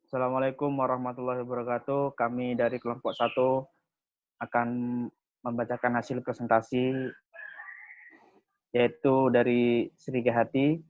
Assalamualaikum warahmatullahi wabarakatuh. Kami dari kelompok 1 akan membacakan hasil presentasi yaitu dari Sri Hati,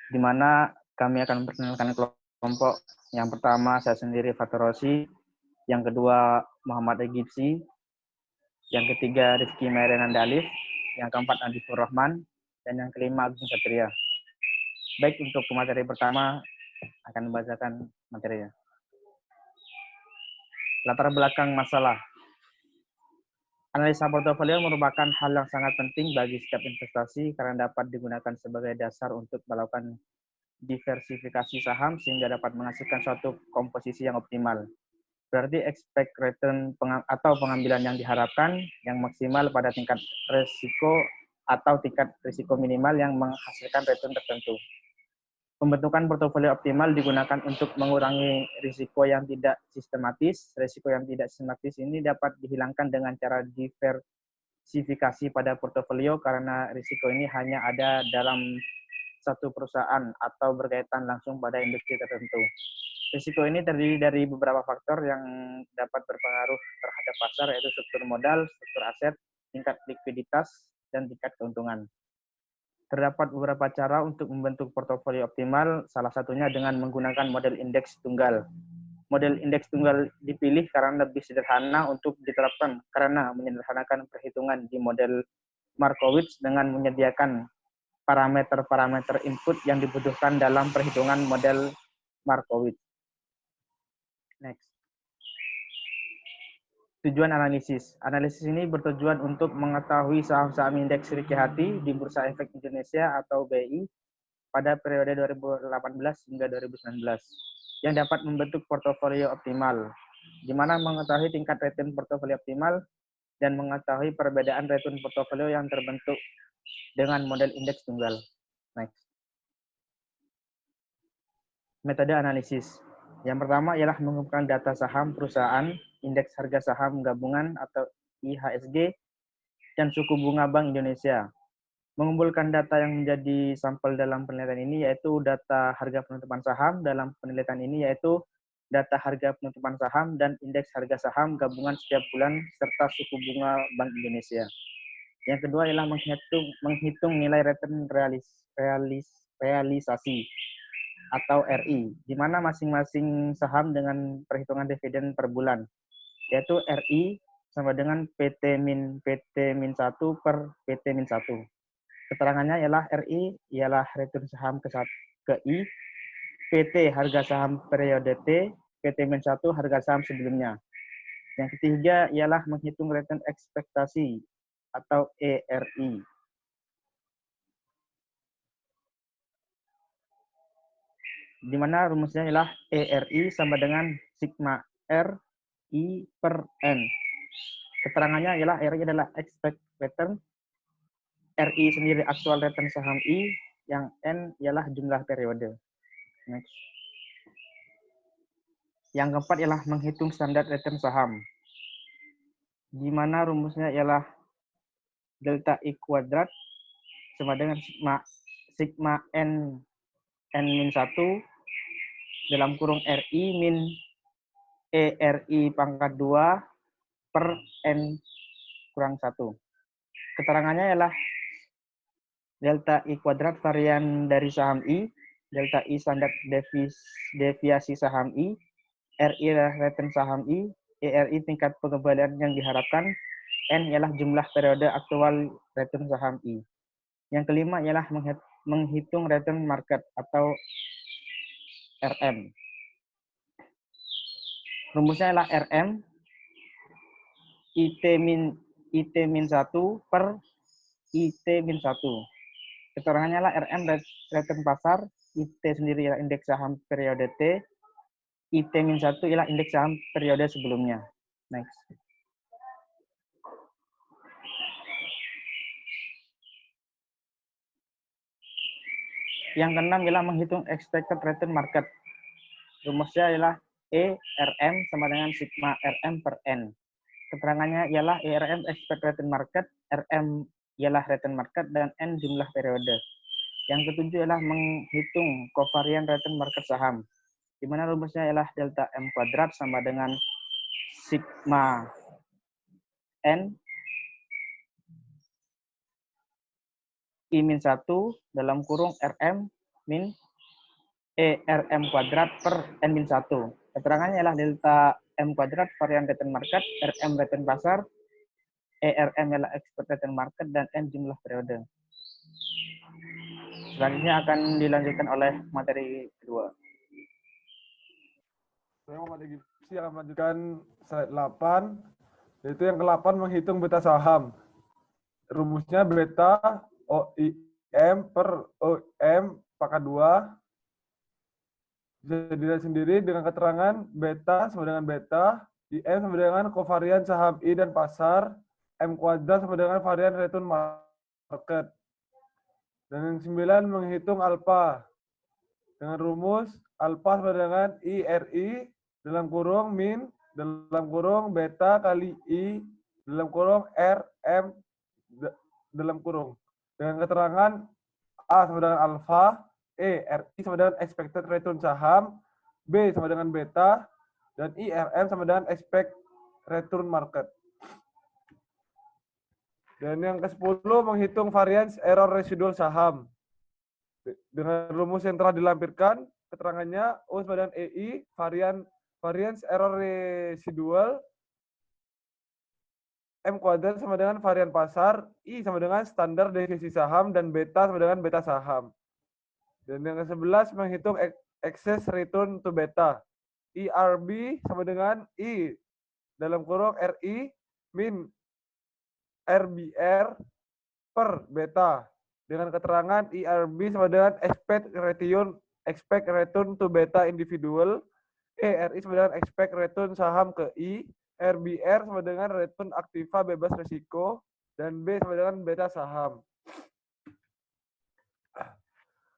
di mana kami akan memperkenalkan kelompok. Yang pertama saya sendiri Fatur Rosi, yang kedua Muhammad Egipsi, yang ketiga Rizky Merenan Dalif, yang keempat Adifur Rahman, dan yang kelima Agung Satria. Baik, untuk materi pertama akan membacakan materinya. Latar belakang masalah. Analisa portofolio merupakan hal yang sangat penting bagi setiap investasi karena dapat digunakan sebagai dasar untuk melakukan diversifikasi saham sehingga dapat menghasilkan suatu komposisi yang optimal. Berarti expect return atau pengambilan yang diharapkan yang maksimal pada tingkat risiko atau tingkat risiko minimal yang menghasilkan return tertentu. Pembentukan portofolio optimal digunakan untuk mengurangi risiko yang tidak sistematis. Risiko yang tidak sistematis ini dapat dihilangkan dengan cara diversifikasi pada portofolio karena risiko ini hanya ada dalam satu perusahaan atau berkaitan langsung pada industri tertentu. Risiko ini terdiri dari beberapa faktor yang dapat berpengaruh terhadap pasar, yaitu struktur modal, struktur aset, tingkat likuiditas, dan tingkat keuntungan. Terdapat beberapa cara untuk membentuk portofolio optimal, salah satunya dengan menggunakan model indeks tunggal. Model indeks tunggal dipilih karena lebih sederhana untuk diterapkan karena menyederhanakan perhitungan di model Markowitz dengan menyediakan parameter-parameter input yang dibutuhkan dalam perhitungan model Markowitz. Next. Tujuan analisis. Analisis ini bertujuan untuk mengetahui saham-saham indeks Sri Hati di Bursa Efek Indonesia atau BI pada periode 2018 hingga 2019 yang dapat membentuk portofolio optimal, di mana mengetahui tingkat return portofolio optimal dan mengetahui perbedaan return portofolio yang terbentuk dengan model indeks tunggal. Next. Metode analisis. Yang pertama ialah mengumpulkan data saham perusahaan, indeks harga saham gabungan atau IHSG, dan suku bunga Bank Indonesia. Mengumpulkan data yang menjadi sampel dalam penelitian ini yaitu data harga penutupan saham, dalam penelitian ini yaitu data harga penutupan saham dan indeks harga saham gabungan setiap bulan serta suku bunga Bank Indonesia. Yang kedua ialah menghitung nilai return realisasi atau RI, di mana masing-masing saham dengan perhitungan dividen per bulan, yaitu RI sama dengan PT-1 per PT-1. Keterangannya ialah RI ialah return saham ke I, PT harga saham periode T, PT-1 harga saham sebelumnya. Yang ketiga ialah menghitung return ekspektasi atau ERI. Di mana rumusnya ialah ERI sama dengan sigma R I per N. Keterangannya ialah RI adalah expect return, RI sendiri actual return saham I, yang N ialah jumlah periode. Next. Yang keempat ialah menghitung standar return saham, di mana rumusnya ialah delta I kuadrat sama dengan sigma N min 1 dalam kurung RI min ERI pangkat 2 per N kurang 1. Keterangannya ialah delta I kuadrat varian dari saham I, delta I standar deviasi saham I, RI adalah return saham I, ERI tingkat pengembalian yang diharapkan, N ialah jumlah periode aktual return saham I. Yang kelima ialah menghitung return market atau RM. Rumusnya adalah RM IT-1 per IT-1. Keterangannya adalah RM return pasar, IT sendiri ialah indeks saham periode T, IT-1 ialah indeks saham periode sebelumnya. Next. Yang keenam ialah menghitung expected return market. Rumusnya ialah ERM sama dengan sigma RM per N. Keterangannya ialah ERM expected return market, RM ialah return market, dan N jumlah periode. Yang ketujuh ialah menghitung covariance return market saham. di mana rumusnya ialah delta M kuadrat sama dengan sigma N I-1 dalam kurung RM min RM kuadrat per N-1. Keterangannya ialah delta M kuadrat varian return market, RM return pasar, ERM ialah expert return market, dan N jumlah periode. Selanjutnya akan dilanjutkan oleh materi kedua. Saya Muhammad Gipsi akan melanjutkan slide 8, yaitu yang ke-8 menghitung beta saham. Rumusnya beta OIM per OM pangkat 2 bisa dilihat sendiri dengan keterangan beta sama dengan beta, IM sama dengan kovarian saham I dan pasar, M kuadrat sama dengan varian return market. Dan yang 9 menghitung alfa dengan rumus alfa sama dengan IRI dalam kurung min dalam kurung beta kali I dalam kurung RM dalam kurung. Dengan keterangan A sama dengan alfa, RI sama dengan expected return saham, B sama dengan beta, dan IRM sama dengan expect return market. Dan yang ke-10 menghitung variance error residual saham. Dengan rumus yang telah dilampirkan, keterangannya O sama dengan EI, variance error residual, M kuadrat sama dengan varian pasar, I sama dengan standar deviasi saham, dan beta sama dengan beta saham. Dan yang ke-11 menghitung excess return to beta. IRB sama dengan I dalam kurung RI min RBR per beta. Dengan keterangan IRB sama dengan expect return to beta individual, RI sama dengan expect return saham ke I, RBR sama dengan return aktiva bebas risiko, dan B sama dengan beta saham.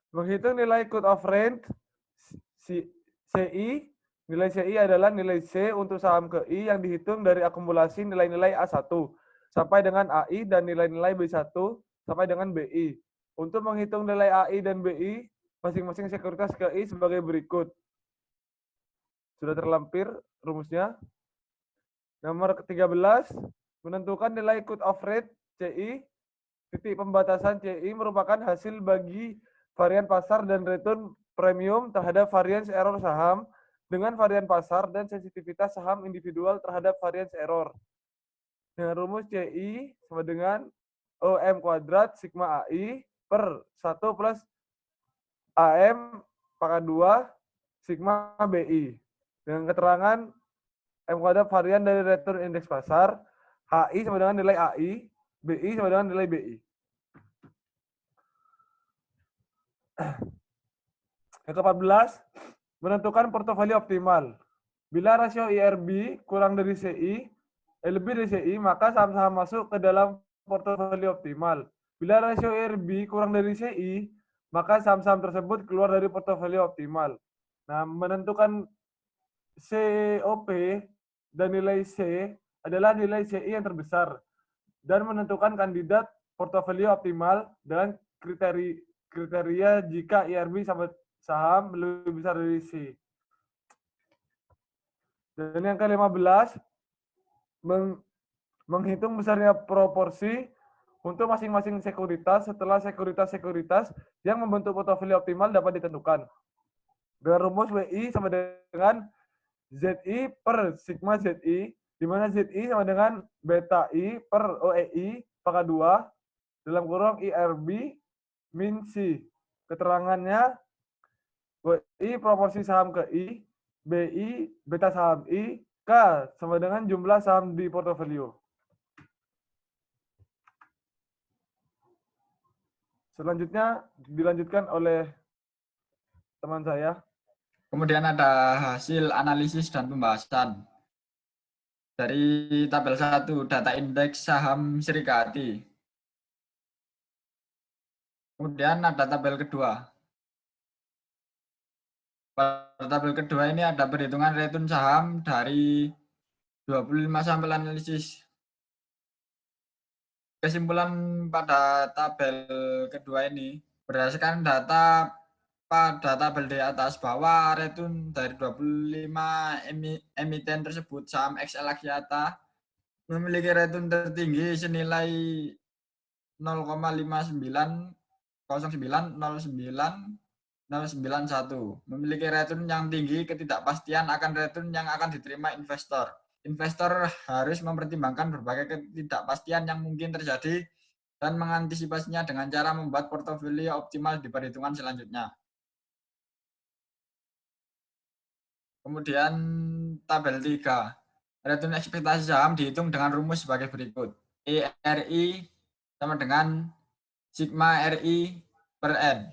Menghitung nilai cut off range CI, nilai CI adalah nilai C untuk saham ke I yang dihitung dari akumulasi nilai-nilai A1 sampai dengan AI dan nilai-nilai B1 sampai dengan BI. Untuk menghitung nilai AI dan BI masing-masing sekuritas ke I sebagai berikut. Sudah terlampir rumusnya. Nomor ke-13, menentukan nilai cut off rate CI. Titik pembatasan CI merupakan hasil bagi varian pasar dan return premium terhadap variance error saham dengan varian pasar dan sensitivitas saham individual terhadap variance error. Dengan rumus CI sama dengan OM kuadrat sigma AI per 1 plus AM pangkat 2 sigma BI. Dengan keterangan M kuadrat varian dari return indeks pasar, HI sama dengan nilai AI, BI sama dengan nilai BI. Yang ke-14, menentukan portofolio optimal. Bila rasio IRB kurang dari CI, lebih dari CI, maka saham-saham masuk ke dalam portofolio optimal. Bila rasio IRB kurang dari CI, maka saham-saham tersebut keluar dari portofolio optimal. Nah, menentukan COP dan nilai C adalah nilai CI yang terbesar dan menentukan kandidat portofolio optimal dengan kriteria jika IRB sama saham lebih besar dari C. Dan yang ke-15, menghitung besarnya proporsi untuk masing-masing sekuritas setelah sekuritas-sekuritas yang membentuk portofolio optimal dapat ditentukan. Dengan rumus WI sama dengan ZI per sigma ZI, di mana ZI sama dengan beta I per OEI pangkat 2 dalam kurung IRB min C. Keterangannya WI proporsi saham ke I, BI beta saham I, K sama dengan jumlah saham di portofolio. Selanjutnya dilanjutkan oleh teman saya. Kemudian ada hasil analisis dan pembahasan. Dari tabel 1, data indeks saham Srikati. Kemudian ada tabel kedua. Pada tabel kedua ini ada perhitungan return saham dari 25 sampel analisis. Kesimpulan pada tabel kedua ini, berdasarkan data pada tabel di atas bahwa return dari 25 emiten tersebut saham XL Axiata memiliki return tertinggi senilai 0,59090991, memiliki return yang tinggi. Ketidakpastian akan return yang akan diterima investor. Investor harus mempertimbangkan berbagai ketidakpastian yang mungkin terjadi dan mengantisipasinya dengan cara membuat portofolio optimal di perhitungan selanjutnya. Kemudian tabel 3. Return ekspektasi saham dihitung dengan rumus sebagai berikut. ERI sama dengan sigma RI per N.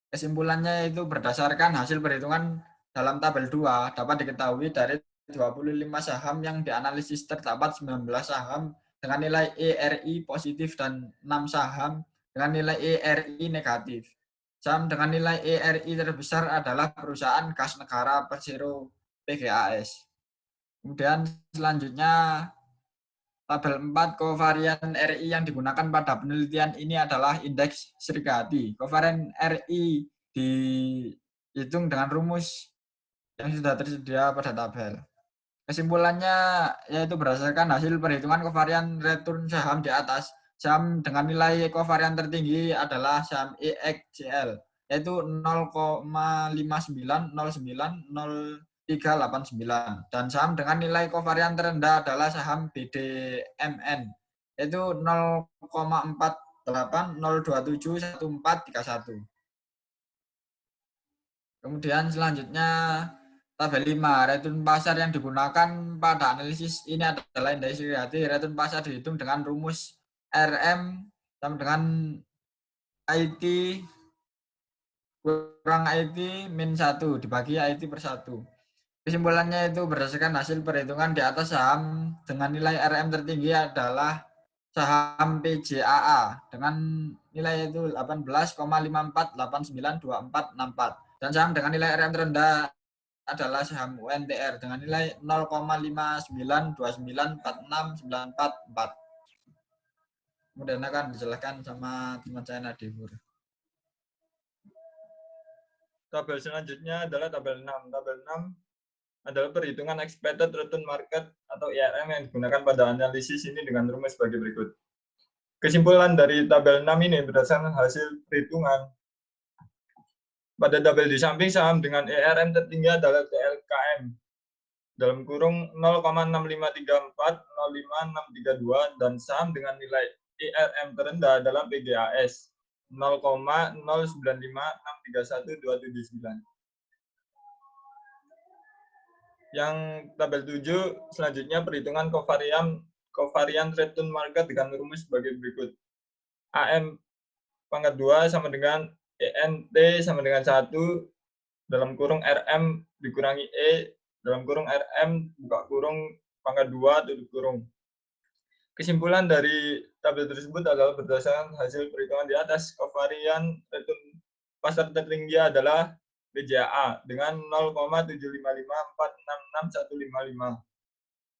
Kesimpulannya itu berdasarkan hasil perhitungan dalam tabel 2 dapat diketahui dari 25 saham yang dianalisis terdapat 19 saham dengan nilai ERI positif dan 6 saham dengan nilai ERI negatif. Saham dengan nilai ERI terbesar adalah perusahaan kas negara Persero PGAS. Kemudian selanjutnya tabel 4, kovarian RI yang digunakan pada penelitian ini adalah indeks Srikati. Kovarian RI dihitung dengan rumus yang sudah tersedia pada tabel. Kesimpulannya yaitu berdasarkan hasil perhitungan kovarian return saham di atas, saham dengan nilai kovarian tertinggi adalah saham EXCL, yaitu 0,59090389, dan saham dengan nilai kovarian terendah adalah saham BDMN, yaitu 0,48027141. Kemudian selanjutnya tabel 5, return pasar yang digunakan pada analisis ini adalah indeks Srikati. Return pasar dihitung dengan rumus RM sama dengan IT kurang IT min 1 dibagi IT per 1. Kesimpulannya itu berdasarkan hasil perhitungan di atas, saham dengan nilai RM tertinggi adalah saham PJAA dengan nilai itu 18,54892464, dan saham dengan nilai RM terendah adalah saham UNTR dengan nilai 0,59294694. Kemudian akan dijelaskan sama teman saya Nadifur. Tabel selanjutnya adalah tabel 6. Tabel 6 adalah perhitungan expected return market atau IRM yang digunakan pada analisis ini dengan rumus sebagai berikut. Kesimpulan dari tabel 6 ini berdasarkan hasil perhitungan. Pada tabel di samping, saham dengan ERM tertinggi adalah TLKM dalam kurung 0,6534 05632, dan saham dengan nilai ERM terendah adalah PGAS 0,09563129. Yang tabel 7 selanjutnya perhitungan kovarian return market dengan rumus sebagai berikut. AM pangkat 2 sama dengan ENT sama dengan 1 dalam kurung RM dikurangi E dalam kurung RM buka kurung pangkat 2 tutup kurung. Kesimpulan dari tabel tersebut adalah berdasarkan hasil perhitungan di atas, kovarian return pasar tertinggi adalah BJAA dengan 0,75546655,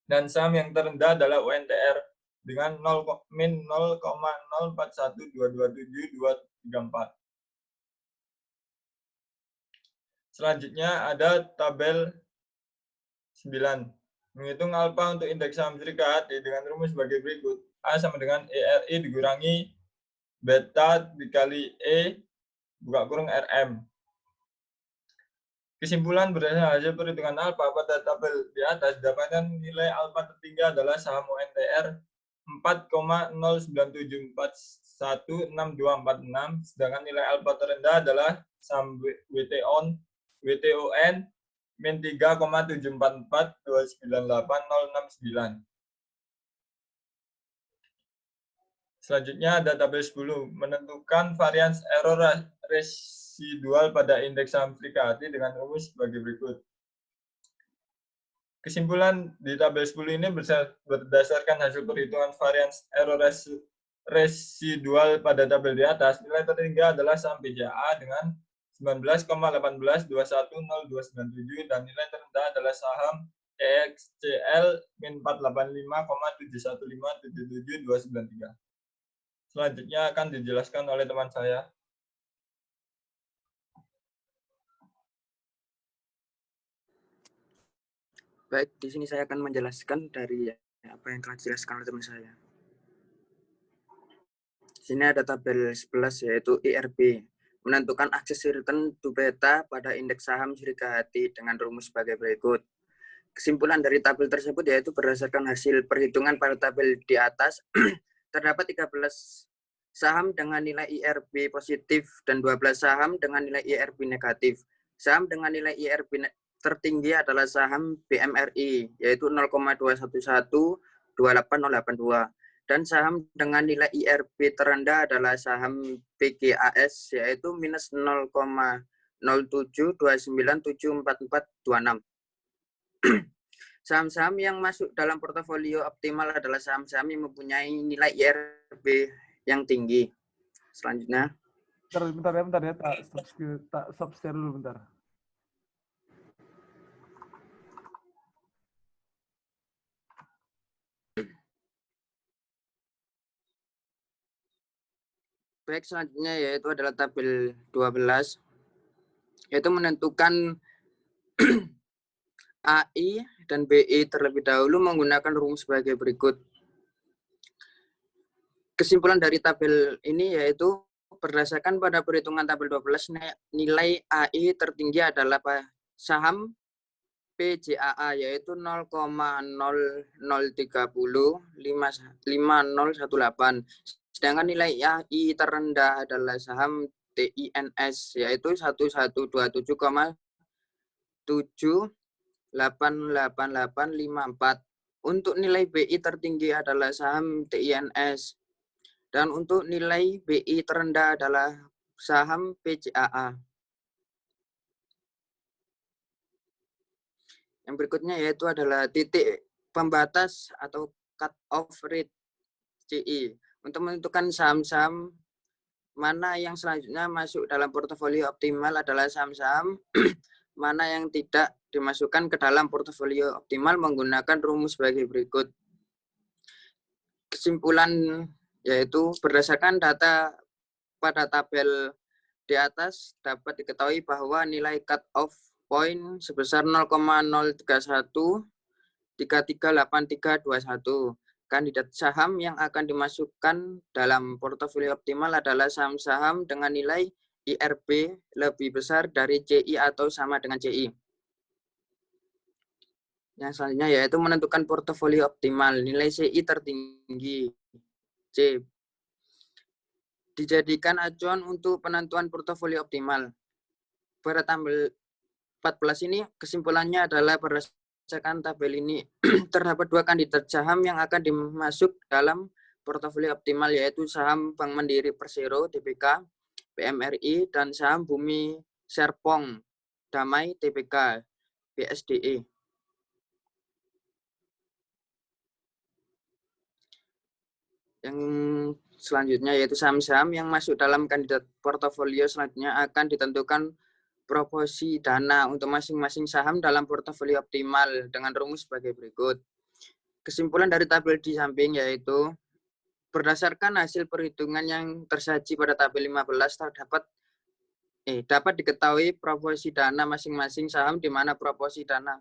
dan saham yang terendah adalah UNTR dengan min 0,04122724. Selanjutnya ada tabel 9. Menghitung alfa untuk indeks saham Srikati dengan rumus sebagai berikut. A sama dengan ERI dikurangi beta dikali E buka kurung RM. Kesimpulan berdasarkan hasil perhitungan alfa pada tabel di atas, dapatkan nilai alfa tertinggi adalah saham UNTR 4,097416246, sedangkan nilai alfa terendah adalah saham WTON min 3,744298,069. Selanjutnya ada tabel 10, menentukan varians error residual pada indeks saham Srikati dengan rumus sebagai berikut. Kesimpulan di tabel 10 ini berdasarkan hasil perhitungan varians error residual pada tabel di atas. Nilai tertinggi adalah saham PJA dengan 19,18210297, dan nilai terendah adalah saham EXCL min 485,71577293. Selanjutnya akan dijelaskan oleh teman saya. Baik, di sini saya akan menjelaskan dari apa yang telah dijelaskan oleh teman saya. Di sini ada tabel 11 yaitu IRB, menentukan akses return to beta pada indeks saham Srika Hati dengan rumus sebagai berikut. Kesimpulan dari tabel tersebut yaitu berdasarkan hasil perhitungan pada tabel di atas, terdapat 13 saham dengan nilai IRB positif dan 12 saham dengan nilai IRB negatif. Saham dengan nilai IRB tertinggi adalah saham BMRI, yaitu 0,211-28082. Dan saham dengan nilai IRB terendah adalah saham PGAS, yaitu minus 0,0729744426. Saham-saham yang masuk dalam portofolio optimal adalah saham-saham yang mempunyai nilai IRB yang tinggi. Selanjutnya. Bentar ya. Tak stop share dulu bentar. Baik, selanjutnya yaitu adalah tabel 12, yaitu menentukan AI dan BI terlebih dahulu menggunakan rumus sebagai berikut. Kesimpulan dari tabel ini yaitu berdasarkan pada perhitungan tabel 12, nilai AI tertinggi adalah saham PJAA yaitu 0,00305018. Sedangkan nilai AI terendah adalah saham TINS yaitu 1127,788854. Untuk nilai BI tertinggi adalah saham TINS. Dan untuk nilai BI terendah adalah saham PJAA. Yang berikutnya yaitu adalah titik pembatas atau cut off rate CI. Untuk menentukan saham-saham mana yang selanjutnya masuk dalam portofolio optimal adalah saham-saham mana yang tidak dimasukkan ke dalam portofolio optimal menggunakan rumus sebagai berikut. Kesimpulan yaitu berdasarkan data pada tabel di atas dapat diketahui bahwa nilai cut off point sebesar 0,031338321. Kandidat saham yang akan dimasukkan dalam portofolio optimal adalah saham-saham dengan nilai IRB lebih besar dari CI atau sama dengan CI. Yang selanjutnya yaitu menentukan portofolio optimal. Nilai CI tertinggi C. Dijadikan acuan untuk penentuan portofolio optimal. Pada tabel 14 ini kesimpulannya adalah berdasarkan tabel ini terdapat dua kandidat saham yang akan dimasuk dalam portofolio optimal yaitu saham Bank Mandiri Persero TBK BMRI dan saham Bumi Serpong Damai TBK BSDE. Yang selanjutnya yaitu saham-saham yang masuk dalam kandidat portofolio selanjutnya akan ditentukan proporsi dana untuk masing-masing saham dalam portofolio optimal dengan rumus sebagai berikut. Kesimpulan dari tabel di samping yaitu berdasarkan hasil perhitungan yang tersaji pada tabel 15 dapat diketahui proporsi dana masing-masing saham di mana proporsi dana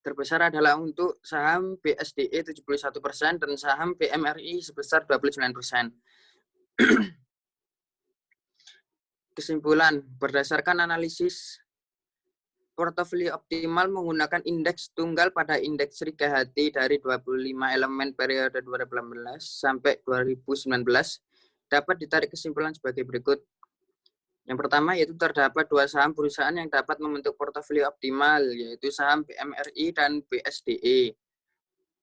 terbesar adalah untuk saham BSDE 71% dan saham BMRI sebesar 29%. Kesimpulan, berdasarkan analisis portofolio optimal menggunakan indeks tunggal pada indeks Srika Hati dari 25 elemen periode 2018 sampai 2019 dapat ditarik kesimpulan sebagai berikut. Yang pertama yaitu terdapat dua saham perusahaan yang dapat membentuk portofolio optimal yaitu saham BMRI dan BSDE.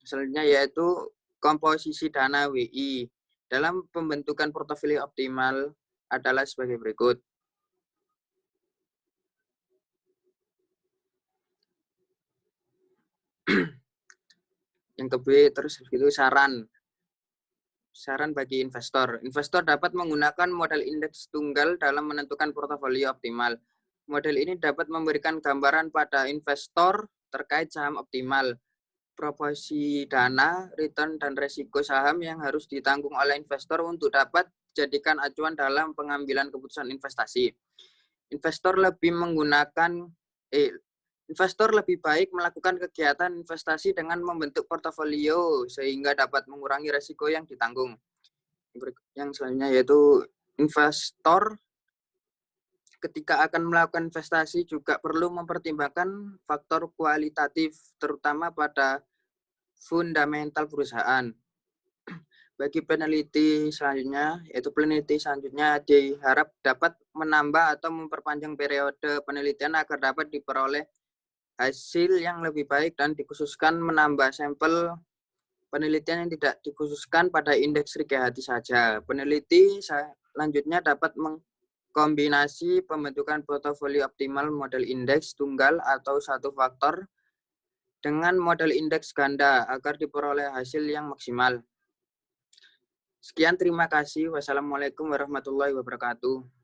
Selanjutnya yaitu komposisi dana WI. Dalam pembentukan portofolio optimal adalah sebagai berikut. Yang ke B terus itu saran bagi investor. Investor dapat menggunakan model indeks tunggal dalam menentukan portofolio optimal. Model ini dapat memberikan gambaran pada investor terkait saham optimal, proporsi dana, return, dan resiko saham yang harus ditanggung oleh investor untuk dapat dijadikan acuan dalam pengambilan keputusan investasi. Investor lebih menggunakan Investor lebih baik melakukan kegiatan investasi dengan membentuk portofolio sehingga dapat mengurangi risiko yang ditanggung. Yang selanjutnya yaitu investor ketika akan melakukan investasi juga perlu mempertimbangkan faktor kualitatif terutama pada fundamental perusahaan. Bagi peneliti selanjutnya, yaitu peneliti selanjutnya diharap dapat menambah atau memperpanjang periode penelitian agar dapat diperoleh hasil yang lebih baik dan dikhususkan menambah sampel penelitian yang tidak dikhususkan pada indeks RIGHT saja. Peneliti selanjutnya dapat mengkombinasi pembentukan portofolio optimal model indeks tunggal atau satu faktor dengan model indeks ganda agar diperoleh hasil yang maksimal. Sekian, terima kasih. Wassalamualaikum warahmatullahi wabarakatuh.